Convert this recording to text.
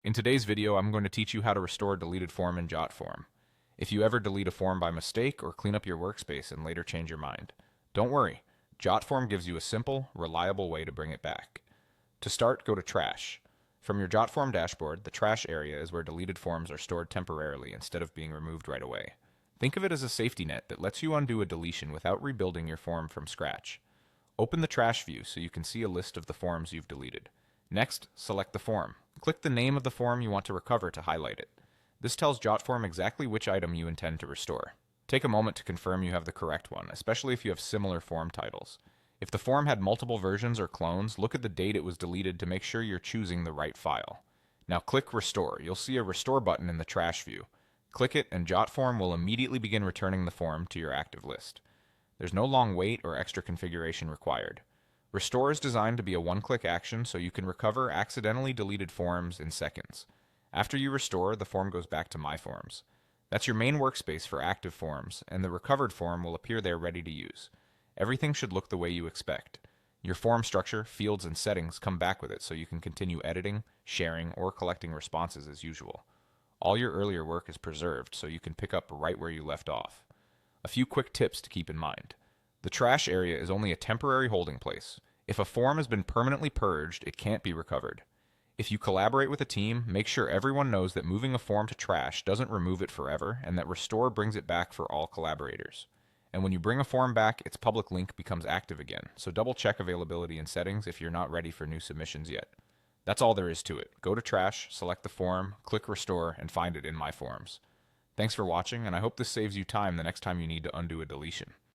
In today's video, I'm going to teach you how to restore a deleted form in Jotform. If you ever delete a form by mistake or clean up your workspace and later change your mind, don't worry. Jotform gives you a simple, reliable way to bring it back. To start, go to Trash. From your Jotform dashboard, the trash area is where deleted forms are stored temporarily instead of being removed right away. Think of it as a safety net that lets you undo a deletion without rebuilding your form from scratch. Open the trash view so you can see a list of the forms you've deleted. Next, select the form. Click the name of the form you want to recover to highlight it. This tells Jotform exactly which item you intend to restore. Take a moment to confirm you have the correct one, especially if you have similar form titles. If the form had multiple versions or clones, look at the date it was deleted to make sure you're choosing the right file. Now click Restore. You'll see a Restore button in the trash view. Click it and Jotform will immediately begin returning the form to your active list. There's no long wait or extra configuration required. Restore is designed to be a one-click action so you can recover accidentally deleted forms in seconds. After you restore, the form goes back to My Forms. That's your main workspace for active forms, and the recovered form will appear there ready to use. Everything should look the way you expect. Your form structure, fields, and settings come back with it so you can continue editing, sharing, or collecting responses as usual. All your earlier work is preserved so you can pick up right where you left off. A few quick tips to keep in mind. The trash area is only a temporary holding place. If a form has been permanently purged, it can't be recovered. If you collaborate with a team, make sure everyone knows that moving a form to trash doesn't remove it forever and that Restore brings it back for all collaborators. And when you bring a form back, its public link becomes active again, so double check availability and settings if you're not ready for new submissions yet. That's all there is to it. Go to Trash, select the form, click Restore, and find it in My Forms. Thanks for watching, and I hope this saves you time the next time you need to undo a deletion.